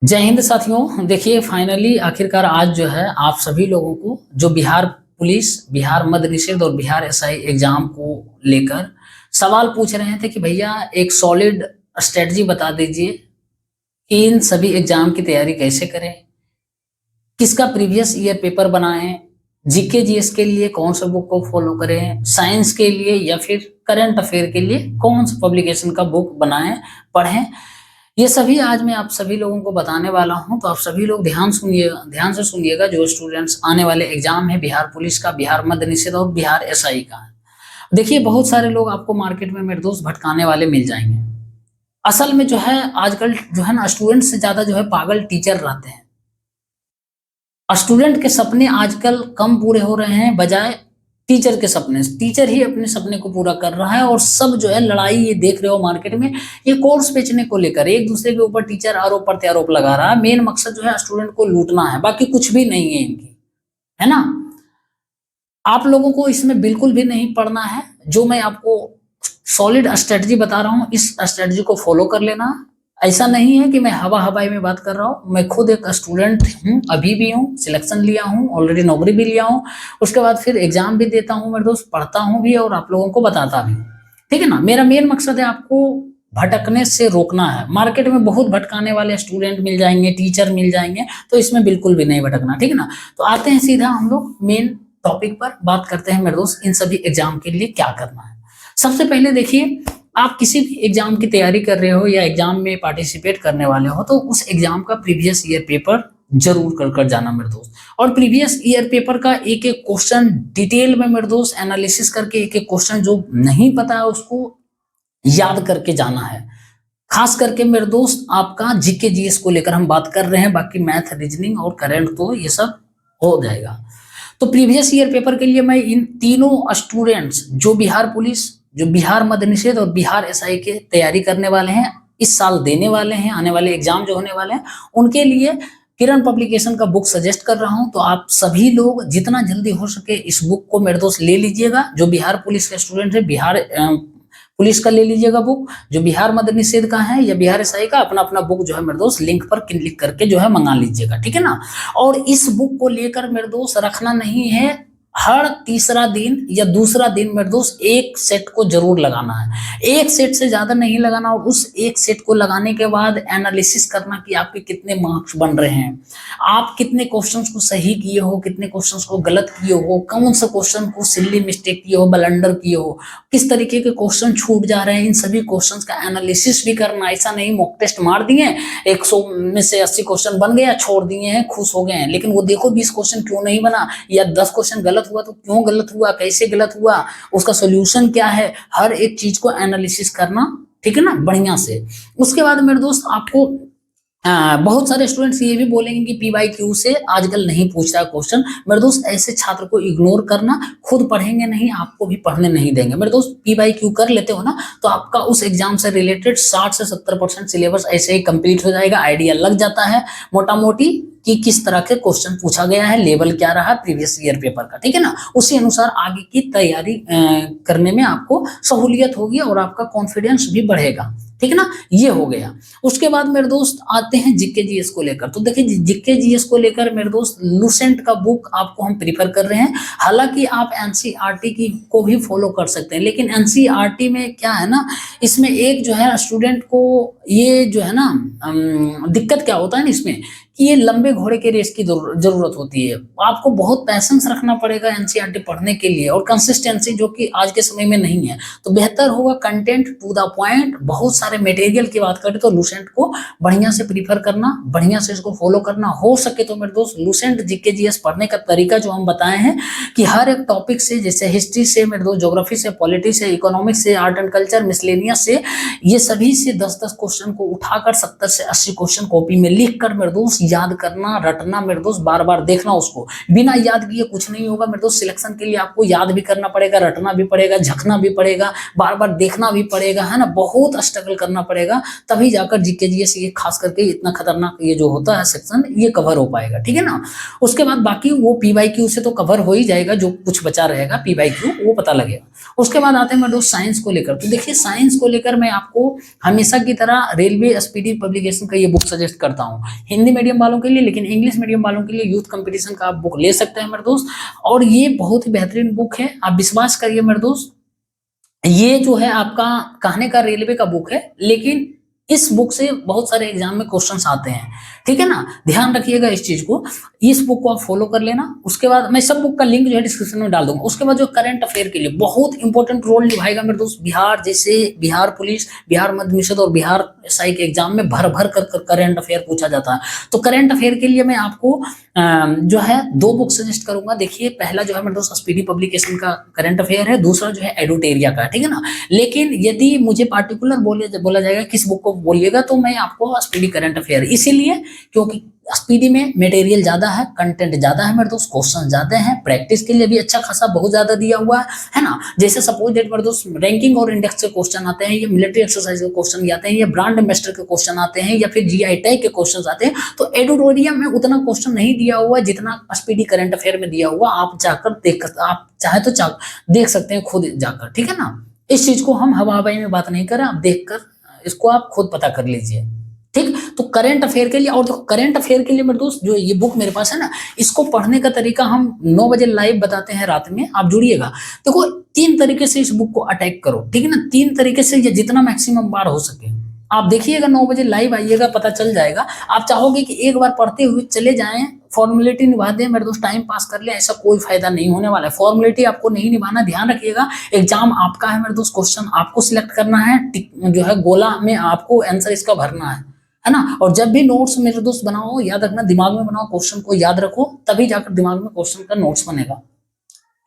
जय हिंद साथियों। देखिए फाइनली आखिरकार आज जो है आप सभी लोगों को जो बिहार पुलिस, बिहार मद्य निषेध और बिहार एसआई एग्जाम को लेकर सवाल पूछ रहे थे कि भैया एक सॉलिड स्ट्रेटजी बता दीजिए कि इन सभी एग्जाम की तैयारी कैसे करें, किसका प्रीवियस ईयर पेपर बनाएं, जीके जीएस के लिए कौन सा बुक को फॉलो करें, साइंस के लिए या फिर करंट अफेयर के लिए कौन सा पब्लिकेशन का बुक बनाएं, पढ़ें। ये सभी आज मैं आप सभी लोगों को बताने वाला हूं, तो आप सभी लोग ध्यान से सुनिएगा। जो स्टूडेंट्स आने वाले एग्जाम है बिहार पुलिस का, बिहार मद्य निषेध और बिहार एसआई का, देखिए बहुत सारे लोग आपको मार्केट में मेरे दोस्त भटकाने वाले मिल जाएंगे। असल में जो है आजकल जो है ना स्टूडेंट से ज्यादा जो है पागल टीचर रहते हैं। स्टूडेंट के सपने आजकल कम पूरे हो रहे हैं बजाय टीचर के सपने। टीचर ही अपने सपने को पूरा कर रहा है और सब जो है लड़ाई ये देख रहे हो मार्केट में, ये कोर्स बेचने को लेकर एक दूसरे के ऊपर टीचर आरोप प्रत्यारोप लगा रहा है। मेन मकसद जो है स्टूडेंट को लूटना है, बाकी कुछ भी नहीं है इनकी, है ना। आप लोगों को इसमें बिल्कुल भी नहीं पढ़ना है। जो मैं आपको सॉलिड स्ट्रेटजी बता रहा हूँ इस स्ट्रेटजी को फॉलो कर लेना। ऐसा नहीं है कि मैं हवा हवाई में बात कर रहा हूँ। मैं खुद एक स्टूडेंट हूँ, अभी भी हूँ, सिलेक्शन लिया हूँ, ऑलरेडी नौकरी भी लिया हूँ, उसके बाद फिर एग्जाम भी देता हूँ मेरे दोस्त, पढ़ता हूँ भी और आप लोगों को बताता भी हूँ, ठीक है ना। मेरा मेन मकसद है आपको भटकने से रोकना है। मार्केट में बहुत भटकाने वाले स्टूडेंट मिल जाएंगे, टीचर मिल जाएंगे, तो इसमें बिल्कुल भी नहीं भटकना, ठीक है ना। तो आते हैं सीधा हम लोग मेन टॉपिक पर, बात करते हैं मेरे दोस्त इन सभी एग्जाम के लिए क्या करना है। सबसे पहले देखिए, आप किसी भी एग्जाम की तैयारी कर रहे हो या एग्जाम में पार्टिसिपेट करने वाले हो तो उस एग्जाम का प्रीवियस ईयर पेपर जरूर कर जाना मेरे दोस्त। और प्रीवियस ईयर पेपर का एक एक क्वेश्चन डिटेल में मेरे दोस्त एनालिसिस करके, एक एक क्वेश्चन जो नहीं पता है उसको याद करके जाना है। खास करके मेरे दोस्त आपका जीके जीएस को लेकर हम बात कर रहे हैं, बाकी मैथ, रीजनिंग और करंट तो ये सब हो जाएगा। तो प्रीवियस ईयर पेपर के लिए मैं इन तीनों स्टूडेंट्स जो बिहार पुलिस, जो बिहार मद्य निषेध और बिहार एसआई के तैयारी करने वाले हैं, इस साल देने वाले हैं, आने वाले एग्जाम जो होने वाले हैं, उनके लिए किरण पब्लिकेशन का बुक सजेस्ट कर रहा हूं। तो आप सभी लोग जितना जल्दी हो सके इस बुक को मेरे दोस्त ले लीजिएगा। जो बिहार पुलिस के स्टूडेंट है, बिहार पुलिस का ले लीजिएगा बुक। जो बिहार मद्य निषेध का है या बिहार एसआई का, अपना अपना बुक जो है मेरे दोस्त लिंक पर क्लिक करके जो है मंगा लीजिएगा, ठीक है ना। और इस बुक को लेकर मेरे दोस्त रखना नहीं है, हर तीसरा दिन या दूसरा दिन मेरे दोस्त एक सेट को जरूर लगाना है। एक सेट से ज्यादा नहीं लगाना, और उस एक सेट को लगाने के बाद एनालिसिस करना कि आपके कितने मार्क्स बन रहे हैं, आप कितने क्वेश्चंस को सही किए हो, कितने क्वेश्चंस को गलत किए हो, कौन सा क्वेश्चन को सिली मिस्टेक किए हो, ब्लंडर किए हो, किस तरीके के क्वेश्चन छूट जा रहे हैं। इन सभी क्वेश्चंस का एनालिसिस भी करना। ऐसा नहीं मॉक टेस्ट मार दिए, 100 में से 80 क्वेश्चन बन गया, छोड़ दिए हैं, खुश हो गए हैं, लेकिन वो देखो 20 क्वेश्चन क्यों नहीं बना, या 10 क्वेश्चन गलत हुआ तो क्यों गलत हुआ, कैसे गलत हुआ, उसका सोल्यूशन क्या है, हर एक चीज को एनालिसिस करना, ठीक है ना, बढ़िया से। उसके बाद मेरे दोस्त आपको बहुत सारे स्टूडेंट्स ये भी बोलेंगे कि पीवाईक्यू से आजकल नहीं पूछता क्वेश्चन। मेरे दोस्त ऐसे छात्र को इग्नोर करना, खुद पढ़ेंगे नहीं, आपको भी पढ़ने नहीं देंगे। मेरे दोस्त पीवाईक्यू कर लेते हो ना, तो आपका उस एग्जाम से रिलेटेड 60 से 70% सिलेबस ऐसे ही कंप्लीट हो जाएगा। आइडिया लग जाता है मोटा मोटी कि किस तरह के क्वेश्चन पूछा गया है, लेवल क्या रहा प्रीवियस ईयर पेपर का, ठीक है ना। उसी अनुसार आगे की तैयारी करने में आपको सहूलियत होगी और आपका कॉन्फिडेंस भी बढ़ेगा, ठीक है ना। ये हो गया। उसके बाद मेरे दोस्त आते हैं जीके जीएस को लेकर। तो देखिए जीके जीएस को लेकर मेरे दोस्त लूसेंट का बुक आपको हम प्रीफर कर रहे हैं। हालांकि आप एनसीईआरटी की को भी फॉलो कर सकते हैं, लेकिन एनसीईआरटी में क्या है ना, इसमें एक जो है स्टूडेंट को ये जो है ना दिक्कत क्या होता है ना इसमें, कि ये लंबे घोड़े के रेस की जरूरत होती है। आपको बहुत पैशंस रखना पड़ेगा एनसीईआरटी पढ़ने के लिए, और कंसिस्टेंसी जो कि आज के समय में नहीं है। तो बेहतर होगा कंटेंट टू द पॉइंट, बहुत सारे मटेरियल की बात करें तो लूसेंट को बढ़िया से प्रीफर करना, बढ़िया से इसको फॉलो करना। हो सके तो मेरे दोस्त लूसेंट जीके जीएस पढ़ने का तरीका जो हम बताए हैं कि हर एक टॉपिक से, जैसे हिस्ट्री से मेरे दोस्त, ज्योग्राफी से, पॉलिटी से, इकोनॉमिक्स से, आर्ट एंड कल्चर, मिसलेनियस से, ये सभी से 10-10 क्वेश्चन को उठाकर 70 से 80 क्वेश्चन कॉपी में लिख कर मेरे दोस्त याद करना, रटना मेरे दोस्त, बार बार देखना उसको, बिना याद किए कुछ नहीं होगा मेरे दोस्त। सिलेक्शन के लिए आपको याद भी करना पड़ेगा, रटना भी पड़ेगा, झकना भी पड़ेगा, बार बार देखना भी पड़ेगा, है ना, बहुत स्ट्रगल करना पड़ेगा, तभी जाकर जीके जीएस ये खास करके इतना खतरनाक ये जो होता है सेक्शन ये कवर हो पाएगा, ठीक है ना। उसके बाद बाकी वो पीवाईक्यू से तो कवर हो ही जाएगा, जो कुछ बचा रहेगा पीवाईक्यू वो पता लगेगा। उसके बाद आते हैं मेरे दोस्त साइंस को लेकर। तो देखिए साइंस को लेकर मैं आपको हमेशा की तरह रेलवे एसपीडी पब्लिकेशन का ये बुक सजेस्ट करता हूँ हिंदी मीडियम वालों के लिए, लेकिन इंग्लिश मीडियम वालों के लिए यूथ कंपटीशन का आप बुक ले सकते हैं मेरे दोस्त, और ये बहुत ही बेहतरीन बुक है, आप विश्वास करिए मेरे दोस्त। ये जो है आपका कहने का रेलवे का बुक है, लेकिन इस बुक से बहुत सारे एग्जाम में क्वेश्चंस आते हैं, ठीक है ना, ध्यान रखिएगा इस चीज को। इस बुक को आप फॉलो कर लेना। उसके बाद मैं सब बुक का लिंक जो है डिस्क्रिप्शन में डाल दूंगा। उसके बाद जो करंट अफेयर के लिए बहुत इंपॉर्टेंट रोल निभाएगा मेरे दोस्त, बिहार जैसे बिहार पुलिस, बिहार मध्य निषेध और बिहार एसआई के एग्जाम में भर भर कर करंट अफेयर पूछा जाता है। तो करंट अफेयर के लिए मैं आपको जो है 2 बुक सजेस्ट करूंगा। देखिए पहला जो है मेरे दोस्त एसपीडी पब्लिकेशन का करंट अफेयर है, दूसरा जो है एडुटेरिया का, ठीक है ना। लेकिन यदि मुझे पार्टिकुलर बोला जाएगा किस बुक को बोलिएगा, तो मैं आपको एसपीडी करंट अफेयर, इसीलिए क्योंकि एसपीडी में मटेरियल ज्यादा है, कंटेंट ज्यादा है मेरे दोस्त, क्वेश्चन ज्यादा है, प्रैक्टिस के लिए भी अच्छा खासा बहुत ज्यादा दिया हुआ है ना। जैसे सपोज दैट मेरे दोस्त रैंकिंग और इंडेक्स के क्वेश्चन आते हैं, या मिलिट्री एक्सरसाइज के क्वेश्चन आते हैं, या ब्रांड एम्बेसडर के क्वेश्चन आते हैं, या फिर जीआई टैग के क्वेश्चन आते हैं। तो एडुटोरियम में उतना क्वेश्चन नहीं दिया हुआ जितना एसपीडी करंट अफेयर में दिया हुआ। आप जाकर देख, आप चाहे तो देख सकते हैं खुद जाकर, ठीक है ना। इस चीज को हम हवा हवाई में बात नहीं करें, आप देखकर इसको आप खुद पता कर लीजिए, ठीक। तो करंट अफेयर के लिए, और देखो करंट अफेयर के लिए मेरे दोस्त जो ये बुक मेरे पास है ना, इसको पढ़ने का तरीका हम 9 बजे लाइव बताते हैं रात में, आप जुड़िएगा। देखो 3 तरीके से इस बुक को अटैक करो, ठीक है ना, 3 तरीके से, ये जितना मैक्सिमम बार हो सके आप देखिएगा, 9 बजे लाइव आइएगा, पता चल जाएगा। आप चाहोगे कि एक बार पढ़ते हुए चले जाएं, फॉर्मेलिटी निभा दें मेरे दोस्त, टाइम पास कर ले, ऐसा कोई फायदा नहीं होने वाला है। फॉर्मेलिटी आपको नहीं निभाना, ध्यान रखिएगा। एग्जाम आपका है मेरे दोस्त, क्वेश्चन आपको सिलेक्ट करना है, जो है गोला में आपको आंसर इसका भरना है ना। और जब भी नोट्स मेरे दोस्त बनाओ, याद रखना, दिमाग में बनाओ, क्वेश्चन को याद रखो, तभी जाकर दिमाग में क्वेश्चन का नोट्स बनेगा,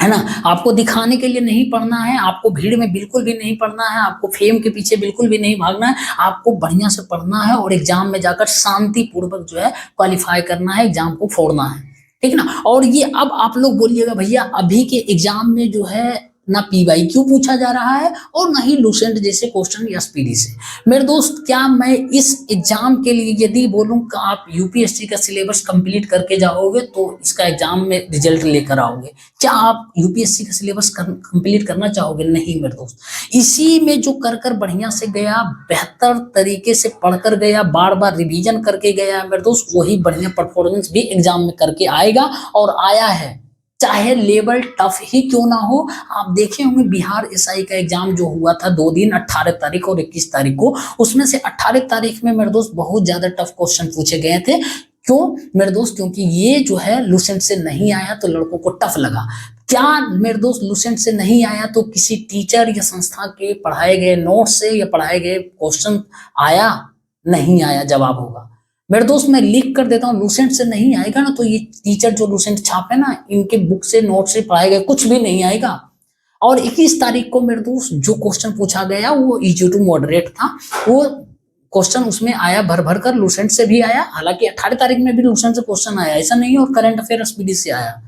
है ना। आपको दिखाने के लिए नहीं पढ़ना है, आपको भीड़ में बिल्कुल भी नहीं पढ़ना है, आपको फेम के पीछे बिल्कुल भी नहीं भागना है, आपको बढ़िया से पढ़ना है और एग्जाम में जाकर शांति पूर्वक जो है क्वालिफाई करना है, एग्जाम को फोड़ना है, ठीक ना। और ये अब आप लोग बोलिएगा भैया अभी के एग्जाम में जो है ना पीवाईक्यू पूछा जा रहा है और ना ही लूसेंट जैसे क्वेश्चन या एसपीडी से। मेरे दोस्त क्या मैं इस एग्जाम के लिए यदि बोलूं कि आप यूपीएससी का सिलेबस कंप्लीट करके जाओगे तो इसका एग्जाम में रिजल्ट लेकर आओगे, क्या आप यूपीएससी का सिलेबस कंप्लीट करना चाहोगे? नहीं मेरे दोस्त। इसी में जो कर कर बढ़िया से गया, बेहतर तरीके से पढ़कर गया, बार बार रिवीजन करके गया मेरे दोस्त, वही बढ़िया परफॉर्मेंस भी एग्जाम में करके आएगा और आया है, चाहे लेवल टफ ही क्यों ना हो। आप देखे होंगे बिहार एसआई का एग्जाम जो हुआ था 2 दिन, 18 तारीख और 21 तारीख को, उसमें से 18 तारीख में मेरे दोस्त बहुत ज्यादा टफ क्वेश्चन पूछे गए थे। क्यों मेरे दोस्त? क्योंकि ये जो है लूसेंट से नहीं आया तो लड़कों को टफ लगा। क्या मेरे दोस्त लूसेंट से नहीं आया तो किसी टीचर या संस्था के पढ़ाए गए नोट से या पढ़ाए गए क्वेश्चन आया? नहीं आया, जवाब होगा मेरे दोस्त। मैं लिख कर देता हूँ, लूसेंट से नहीं आएगा ना तो ये टीचर जो लूसेंट छापे ना, इनके बुक से नोट से पढ़ाए गए कुछ भी नहीं आएगा। और 21 तारीख को मेरे दोस्त जो क्वेश्चन पूछा गया वो इजी टू मॉडरेट था, वो क्वेश्चन उसमें आया भर भर कर, लूसेंट से भी आया। हालांकि 18 तारीख में भी लूसेंट से क्वेश्चन आया, ऐसा नहीं है, और करंट अफेयर एसपीडी से आया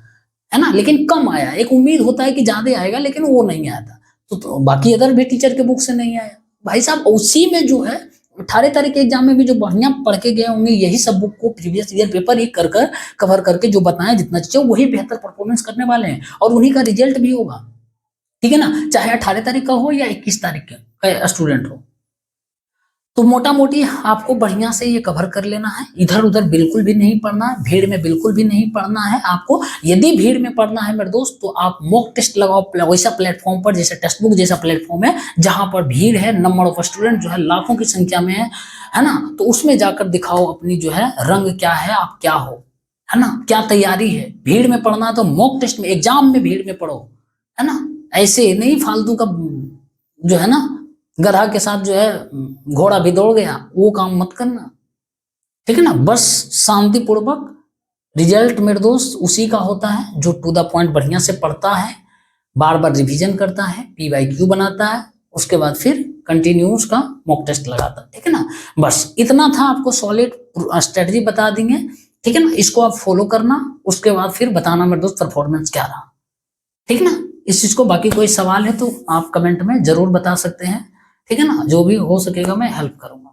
है ना, लेकिन कम आया। एक उम्मीद होता है कि ज्यादा आएगा, लेकिन वो नहीं आया था। तो बाकी अदर भी टीचर के बुक से नहीं आया भाई साहब। उसी में जो है 18 तारीख के एग्जाम में भी जो बढ़िया पढ़ के गए होंगे, यही सब बुक को प्रीवियस ईयर पेपर ही कर कवर करके जो बताएं जितना चाहिए, वही बेहतर परफॉर्मेंस करने वाले हैं और उन्हीं का रिजल्ट भी होगा, ठीक है ना। चाहे 18 तारीख का हो या 21 तारीख का स्टूडेंट हो। तो मोटा मोटी आपको बढ़िया से ये कवर कर लेना है, इधर उधर बिल्कुल भी नहीं पढ़ना है, भीड़ में बिल्कुल भी नहीं पढ़ना है आपको। यदि भीड़ में पढ़ना है मेरे दोस्त तो आप मॉक टेस्ट लगाओ वैसा प्लेटफॉर्म पर, जैसे टेक्स्ट बुक जैसा प्लेटफॉर्म है जहां पर भीड़ है, नंबर ऑफ स्टूडेंट जो है लाखों की संख्या में है ना, तो उसमें जाकर दिखाओ अपनी जो है रंग क्या है, आप क्या हो, है ना, क्या तैयारी है। भीड़ में पढ़ना है तो मॉक टेस्ट में, एग्जाम में भीड़ में पढ़ो, है ना, ऐसे नहीं फालतू का जो है ना गधा के साथ जो है घोड़ा भी दौड़ गया, वो काम मत करना, ठीक है ना। बस शांतिपूर्वक रिजल्ट मेरे दोस्त उसी का होता है जो टू द पॉइंट बढ़िया से पढ़ता है, बार बार रिवीजन करता है, पीवाईक्यू बनाता है, उसके बाद फिर कंटिन्यूस का मॉक टेस्ट लगाता, ठीक है ना। बस इतना था, आपको सॉलिड स्ट्रेटजी बता देंगे, ठीक है ना। इसको आप फॉलो करना, उसके बाद फिर बताना मेरे दोस्त परफॉर्मेंस क्या रहा, ठीक है ना। इस चीज को बाकी कोई सवाल है तो आप कमेंट में जरूर बता सकते हैं, ठीक है ना। जो भी हो सकेगा मैं हेल्प करूंगा।